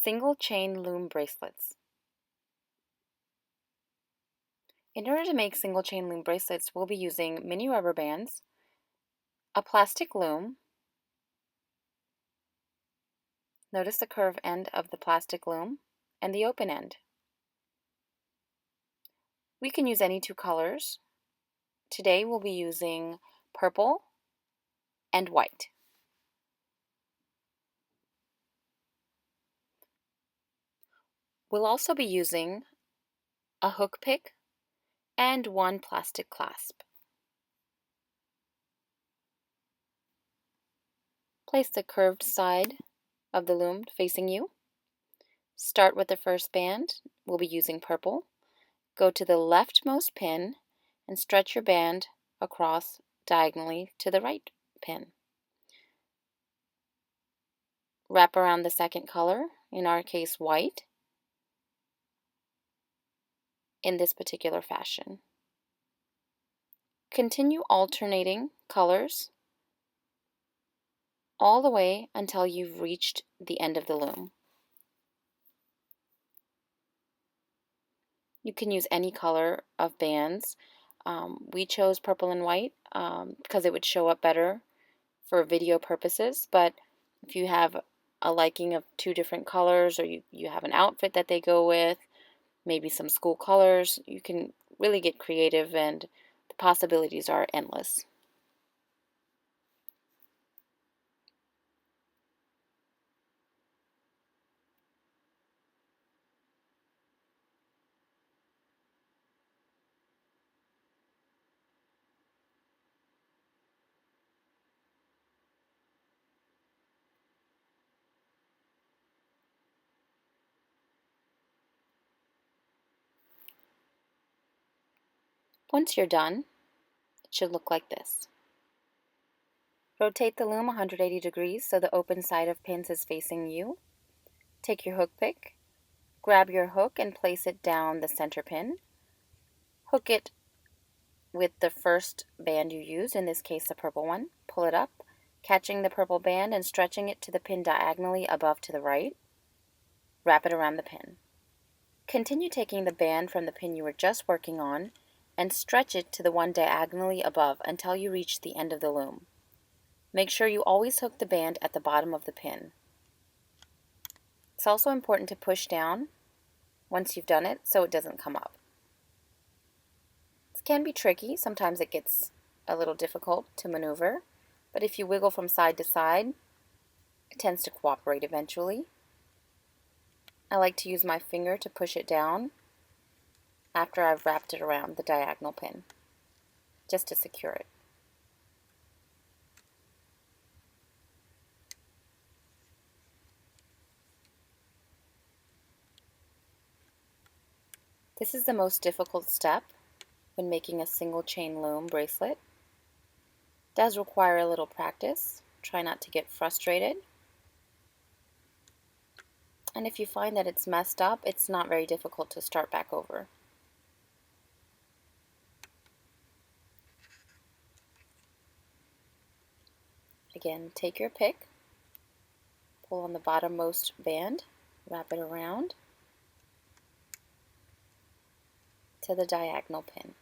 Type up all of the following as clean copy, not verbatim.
Single chain loom bracelets. In order to make single chain loom bracelets, we'll be using mini rubber bands, a plastic loom. Notice the curved end of the plastic loom and the open end. We can use any two colors. Today we'll be using purple and white. We'll also be using a hook pick and one plastic clasp. Place the curved side of the loom facing you. Start with the first band. We'll be using purple. Go to the leftmost pin and stretch your band across diagonally to the right pin. Wrap around the second color, in our case white, in this particular fashion. Continue alternating colors all the way until you've reached the end of the loom. You can use any color of bands. We chose purple and white because it would show up better for video purposes, but if you have a liking of two different colors, or you have an outfit that they go with, maybe some school colors, you can really get creative and the possibilities are endless. Once you're done, it should look like this. Rotate the loom 180 degrees so the open side of pins is facing you. Take your hook pick, grab your hook and place it down the center pin. Hook it with the first band you used, in this case the purple one. Pull it up, catching the purple band and stretching it to the pin diagonally above to the right. Wrap it around the pin. Continue taking the band from the pin you were just working on and stretch it to the one diagonally above until you reach the end of the loom. Make sure you always hook the band at the bottom of the pin. It's also important to push down once you've done it so it doesn't come up. This can be tricky. Sometimes it gets a little difficult to maneuver, but if you wiggle from side to side, it tends to cooperate eventually. I like to use my finger to push it down after I've wrapped it around the diagonal pin, just to secure it. This is the most difficult step when making a single chain loom bracelet. It does require a little practice. Try not to get frustrated. And if you find that it's messed up, it's not very difficult to start back over. Again, take your pick, pull on the bottommost band, wrap it around to the diagonal pin.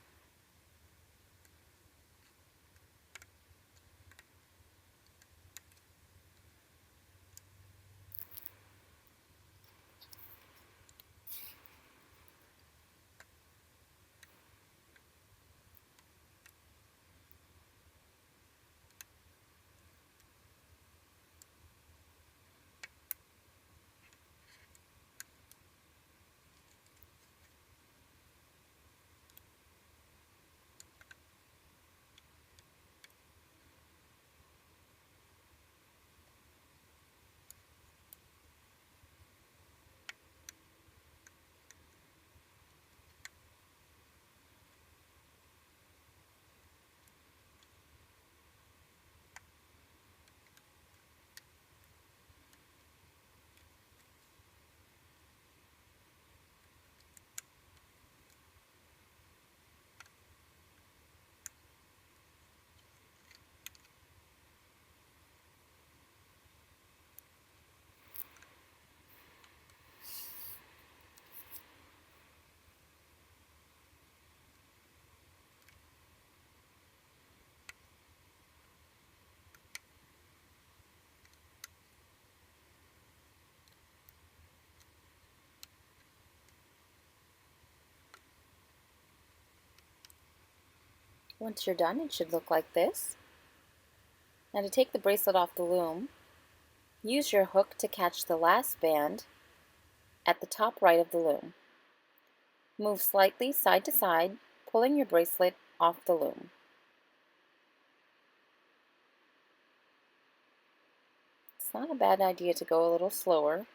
Once you're done, it should look like this. Now to take the bracelet off the loom, use your hook to catch the last band at the top right of the loom. Move slightly side to side, pulling your bracelet off the loom. It's not a bad idea to go a little slower.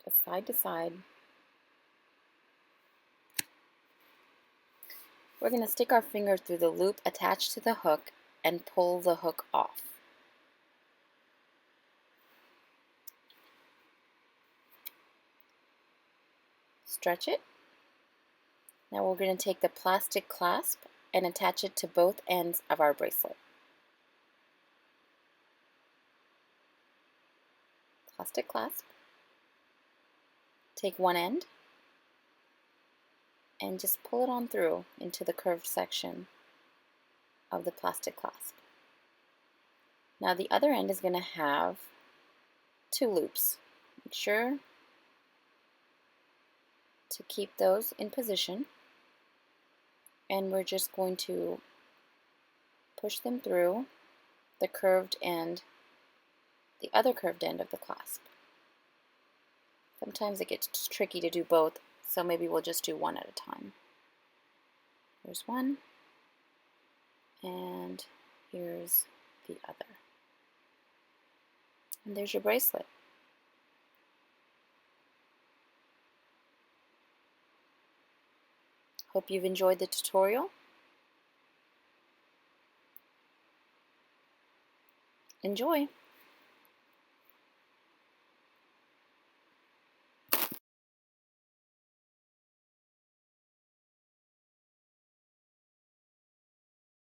Just side to side. We're going to stick our finger through the loop attached to the hook and pull the hook off. Stretch it. Now we're going to take the plastic clasp and attach it to both ends of our bracelet. Plastic clasp. Take one end and just pull it on through into the curved section of the plastic clasp. Now the other end is going to have two loops. Make sure to keep those in position, and we're just going to push them through the curved end, the other curved end of the clasp. Sometimes it gets tricky to do both, so maybe we'll just do one at a time. Here's one, and here's the other. And there's your bracelet. Hope you've enjoyed the tutorial. Enjoy!